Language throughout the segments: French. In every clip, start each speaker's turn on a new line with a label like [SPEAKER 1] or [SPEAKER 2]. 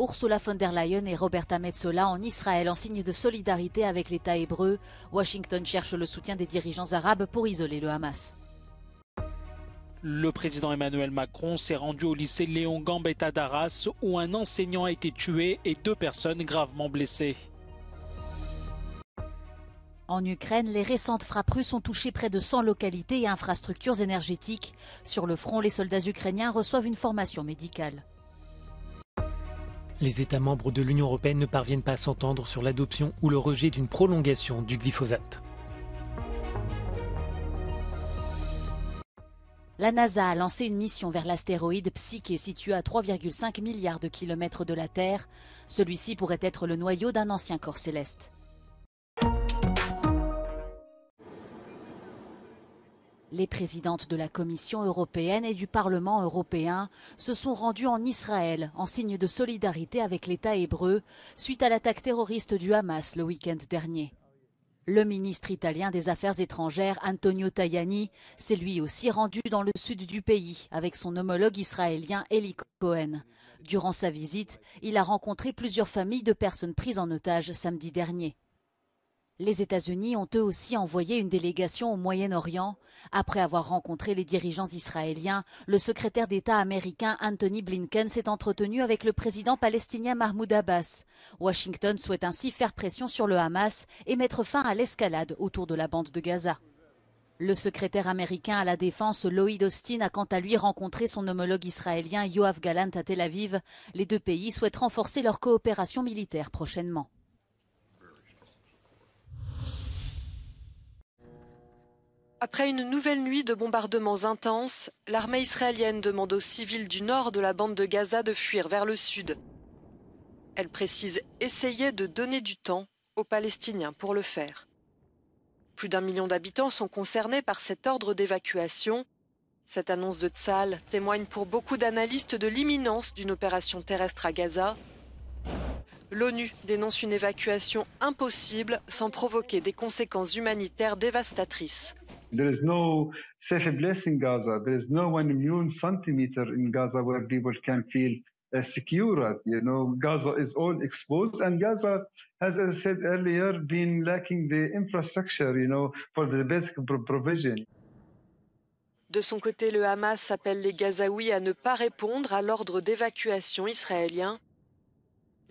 [SPEAKER 1] Ursula von der Leyen et Roberta Metsola en Israël en signe de solidarité avec l'État hébreu. Washington cherche le soutien des dirigeants arabes pour isoler le Hamas.
[SPEAKER 2] Le président Emmanuel Macron s'est rendu au lycée Léon Gambetta d'Arras où un enseignant a été tué et 2 personnes gravement blessées.
[SPEAKER 1] En Ukraine, les récentes frappes russes ont touché près de 100 localités et infrastructures énergétiques. Sur le front, les soldats ukrainiens reçoivent une formation médicale.
[SPEAKER 3] Les États membres de l'Union européenne ne parviennent pas à s'entendre sur l'adoption ou le rejet d'une prolongation du glyphosate.
[SPEAKER 1] La NASA a lancé une mission vers l'astéroïde Psyche situé à 3,5 milliards de kilomètres de la Terre. Celui-ci pourrait être le noyau d'un ancien corps céleste. Les présidentes de la Commission européenne et du Parlement européen se sont rendues en Israël en signe de solidarité avec l'État hébreu suite à l'attaque terroriste du Hamas le week-end dernier. Le ministre italien des Affaires étrangères Antonio Tajani s'est lui aussi rendu dans le sud du pays avec son homologue israélien Eli Cohen. Durant sa visite, il a rencontré plusieurs familles de personnes prises en otage samedi dernier. Les États-Unis ont eux aussi envoyé une délégation au Moyen-Orient. Après avoir rencontré les dirigeants israéliens, le secrétaire d'État américain Anthony Blinken s'est entretenu avec le président palestinien Mahmoud Abbas. Washington souhaite ainsi faire pression sur le Hamas et mettre fin à l'escalade autour de la bande de Gaza. Le secrétaire américain à la Défense Lloyd Austin a quant à lui rencontré son homologue israélien Yoav Gallant à Tel Aviv. Les deux pays souhaitent renforcer leur coopération militaire prochainement.
[SPEAKER 4] Après une nouvelle nuit de bombardements intenses, l'armée israélienne demande aux civils du nord de la bande de Gaza de fuir vers le sud. Elle précise essayer de donner du temps aux Palestiniens pour le faire. Plus d'1 million d'habitants sont concernés par cet ordre d'évacuation. Cette annonce de Tsahal témoigne pour beaucoup d'analystes de l'imminence d'une opération terrestre à Gaza. L'ONU dénonce une évacuation impossible sans provoquer des conséquences humanitaires dévastatrices.
[SPEAKER 5] There is no safe place in Gaza. There is no 1 million centimeter in Gaza where people can feel secure. You know, Gaza is all exposed, and Gaza, as I said earlier, been lacking the infrastructure, you know, for the basic provision.
[SPEAKER 4] De son côté, le Hamas appelle les Gazaouis à ne pas répondre à l'ordre d'évacuation israélien.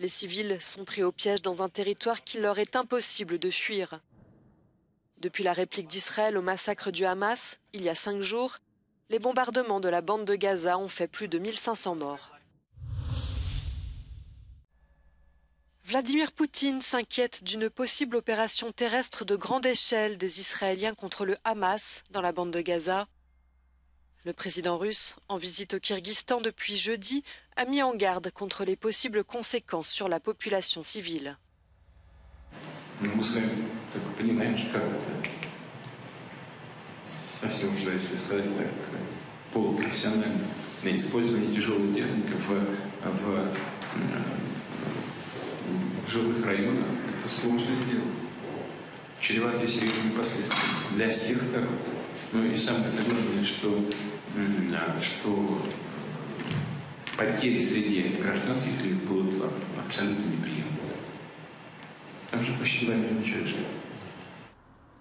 [SPEAKER 4] Les civils sont pris au piège dans un territoire qu'il leur est impossible de fuir. Depuis la réplique d'Israël au massacre du Hamas, il y a 5 jours, les bombardements de la bande de Gaza ont fait plus de 1500 morts. Vladimir Poutine s'inquiète d'une possible opération terrestre de grande échelle des Israéliens contre le Hamas dans la bande de Gaza. Le président russe, en visite au Kirghizstan depuis jeudi, a mis en garde contre les possibles conséquences sur la population civile.
[SPEAKER 6] Понимаешь, как это совсем уже, если сказать так, полупрофессионально использование тяжелой техники в жилых районах это сложное дело, чреватое серьезными последствиями для всех сторон. Ну и самое главное, что потери среди гражданских лиц будут абсолютно неприемлемы. Там же почти 2 миллиона человек.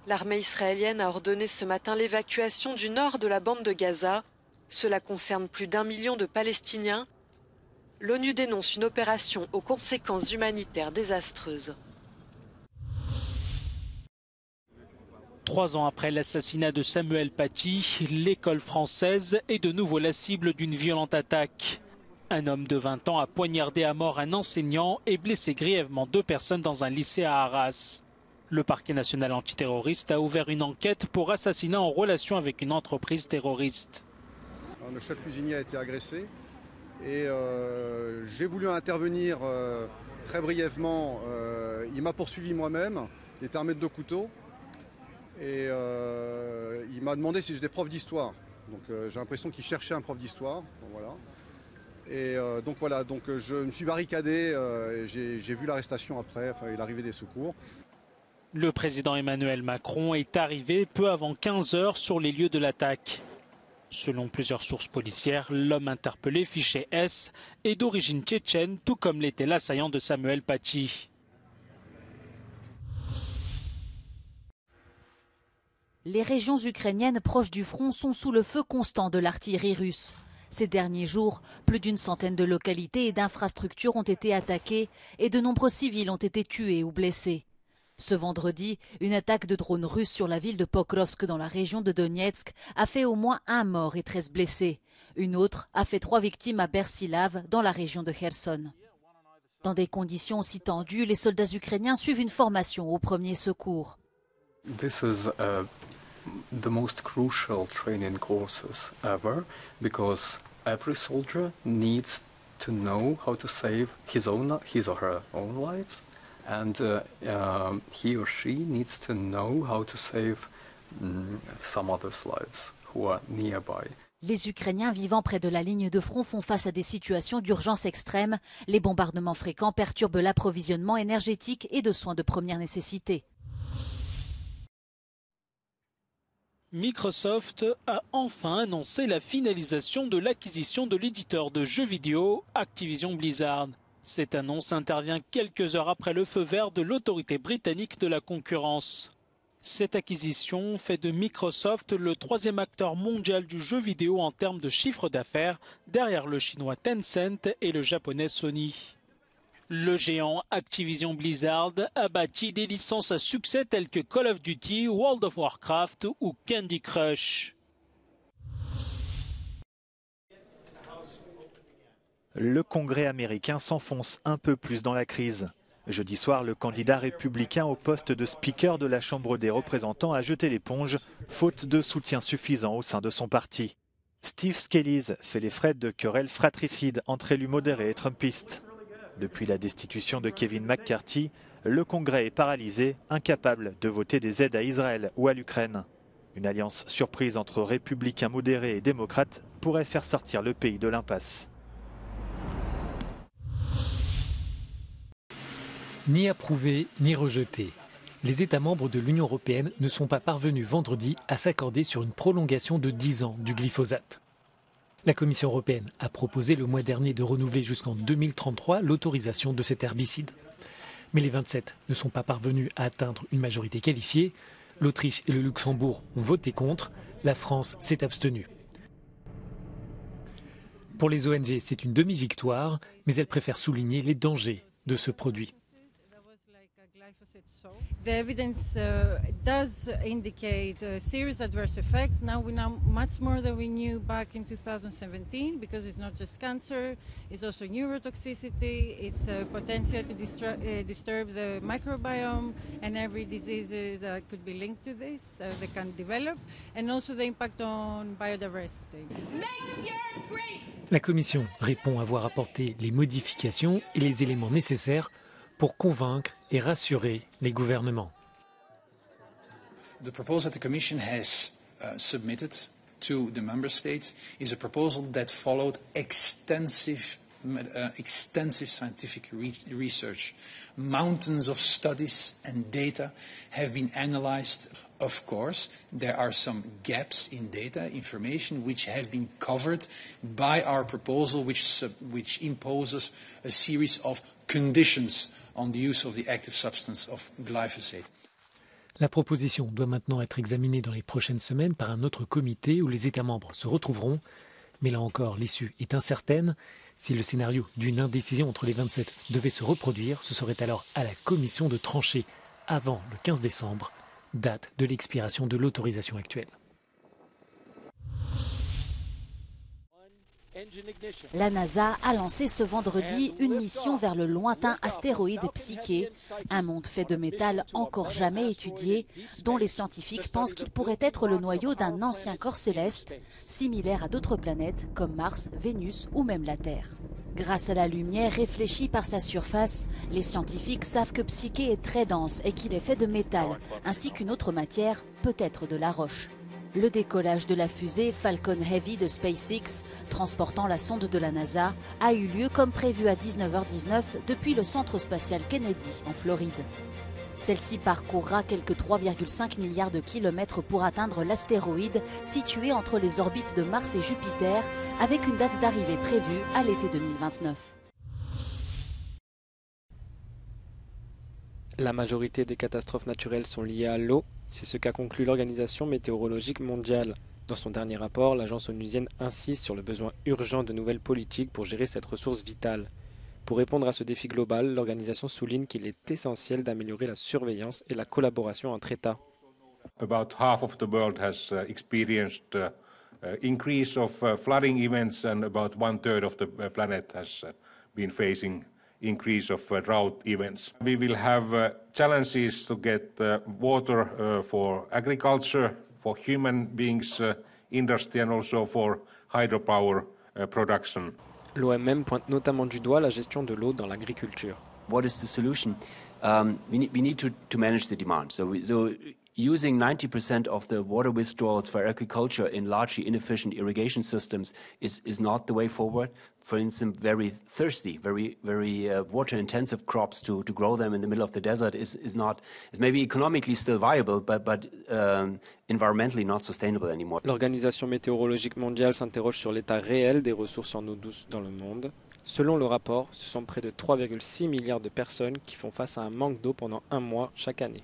[SPEAKER 4] L'armée israélienne a ordonné ce matin l'évacuation du nord de la bande de Gaza. Cela concerne plus d'1 million de Palestiniens. L'ONU dénonce une opération aux conséquences humanitaires désastreuses.
[SPEAKER 2] 3 ans après l'assassinat de Samuel Paty, l'école française est de nouveau la cible d'une violente attaque. Un homme de 20 ans a poignardé à mort un enseignant et blessé grièvement 2 personnes dans un lycée à Arras. Le parquet national antiterroriste a ouvert une enquête pour assassinat en relation avec une entreprise terroriste.
[SPEAKER 7] Le chef cuisinier a été agressé et j'ai voulu intervenir très brièvement. Il m'a poursuivi moi-même, il était armé de 2 couteaux et il m'a demandé si j'étais prof d'histoire. Donc j'ai l'impression qu'il cherchait un prof d'histoire. Bon, voilà. Et donc je me suis barricadé et j'ai vu l'arrestation après, et l'arrivée des secours.
[SPEAKER 2] Le président Emmanuel Macron est arrivé peu avant 15 heures sur les lieux de l'attaque. Selon plusieurs sources policières, l'homme interpellé, fiché S, est d'origine tchétchène, tout comme l'était l'assaillant de Samuel Paty.
[SPEAKER 1] Les régions ukrainiennes proches du front sont sous le feu constant de l'artillerie russe. Ces derniers jours, plus d'une centaine de localités et d'infrastructures ont été attaquées et de nombreux civils ont été tués ou blessés. Ce vendredi, une attaque de drones russes sur la ville de Pokrovsk dans la région de Donetsk a fait au moins 1 mort et 13 blessés. Une autre a fait 3 victimes à Bersilav dans la région de Kherson. Dans des conditions aussi tendues, les soldats ukrainiens suivent une formation aux premiers secours.
[SPEAKER 8] This is the most crucial training courses ever because every soldier needs to know how to save his or her own lives. And he or she needs to know how to save some others' lives who are nearby.
[SPEAKER 1] Les Ukrainiens vivant près de la ligne de front font face à des situations d'urgence extrême. Les bombardements fréquents perturbent l'approvisionnement énergétique et de soins de première nécessité.
[SPEAKER 2] Microsoft a enfin annoncé la finalisation de l'acquisition de l'éditeur de jeux vidéo Activision Blizzard. Cette annonce intervient quelques heures après le feu vert de l'autorité britannique de la concurrence. Cette acquisition fait de Microsoft le 3e acteur mondial du jeu vidéo en termes de chiffre d'affaires, derrière le chinois Tencent et le japonais Sony. Le géant Activision Blizzard a bâti des licences à succès telles que Call of Duty, World of Warcraft ou Candy Crush.
[SPEAKER 9] Le Congrès américain s'enfonce un peu plus dans la crise. Jeudi soir, le candidat républicain au poste de speaker de la Chambre des représentants a jeté l'éponge, faute de soutien suffisant au sein de son parti. Steve Scalise fait les frais de querelles fratricides entre élus modérés et trumpistes. Depuis la destitution de Kevin McCarthy, le Congrès est paralysé, incapable de voter des aides à Israël ou à l'Ukraine. Une alliance surprise entre républicains modérés et démocrates pourrait faire sortir le pays de l'impasse.
[SPEAKER 3] Ni approuvé, ni rejeté. Les États membres de l'Union européenne ne sont pas parvenus vendredi à s'accorder sur une prolongation de 10 ans du glyphosate. La Commission européenne a proposé le mois dernier de renouveler jusqu'en 2033 l'autorisation de cet herbicide. Mais les 27 ne sont pas parvenus à atteindre une majorité qualifiée. L'Autriche et le Luxembourg ont voté contre. La France s'est abstenue. Pour les ONG, c'est une demi-victoire, mais elles préfèrent souligner les dangers de ce produit.
[SPEAKER 10] The evidence does indicate serious adverse effects. Now we know much more than we knew back in 2017 because it's not just cancer, it's also neurotoxicity, it's potential to disturb the microbiome and every disease that could be linked to this they can develop, and also the impact on biodiversity.
[SPEAKER 3] La Commission répond avoir apporté les modifications et les éléments nécessaires pour convaincre et rassurer les gouvernements.
[SPEAKER 11] The proposal that the Commission has submitted to the Member States is a proposal that followed extensive scientific research. Mountains of studies and data have been analyzed. Of course, there are some gaps in data information which have been covered by our proposal, which imposes a series of conditions on the use of the active substance of glyphosate.
[SPEAKER 3] La proposition doit maintenant être examinée dans les prochaines semaines par un autre comité où les États membres se retrouveront. Mais là encore, l'issue est incertaine. Si le scénario d'une indécision entre les 27 devait se reproduire, ce serait alors à la Commission de trancher avant le 15 décembre, date de l'expiration de l'autorisation actuelle.
[SPEAKER 1] La NASA a lancé ce vendredi une mission vers le lointain astéroïde Psyché, un monde fait de métal encore jamais étudié, dont les scientifiques pensent qu'il pourrait être le noyau d'un ancien corps céleste, similaire à d'autres planètes comme Mars, Vénus ou même la Terre. Grâce à la lumière réfléchie par sa surface, les scientifiques savent que Psyché est très dense et qu'il est fait de métal, ainsi qu'une autre matière, peut-être de la roche. Le décollage de la fusée Falcon Heavy de SpaceX, transportant la sonde de la NASA, a eu lieu comme prévu à 19h19 depuis le centre spatial Kennedy en Floride. Celle-ci parcourra quelques 3,5 milliards de kilomètres pour atteindre l'astéroïde situé entre les orbites de Mars et Jupiter, avec une date d'arrivée prévue à l'été 2029.
[SPEAKER 12] La majorité des catastrophes naturelles sont liées à l'eau, c'est ce qu'a conclu l'Organisation météorologique mondiale. Dans son dernier rapport, l'agence onusienne insiste sur le besoin urgent de nouvelles politiques pour gérer cette ressource vitale. Pour répondre à ce défi global, l'organisation souligne qu'il est essentiel d'améliorer la surveillance et la collaboration entre États.
[SPEAKER 13] About half of the world has experienced increase of flooding events, and about 1/3 of the planet has been facing increase of drought events. We will have challenges to get water for agriculture, for human beings, industry, and also for hydropower production.
[SPEAKER 12] L'OMM pointe notamment du doigt la gestion de l'eau dans l'agriculture.
[SPEAKER 14] What is the solution? We need to manage the demand. So using 90% of the water withdrawals for agriculture in largely inefficient irrigation systems is not the way forward. For instance, very thirsty, very water-intensive crops to grow them in the middle of the desert is maybe economically still viable, but environmentally not sustainable anymore.
[SPEAKER 12] L'Organisation météorologique mondiale s'interroge sur l'état réel des ressources en eau douce dans le monde. Selon le rapport, ce sont près de 3,6 milliards de personnes qui font face à un manque d'eau pendant un mois chaque année.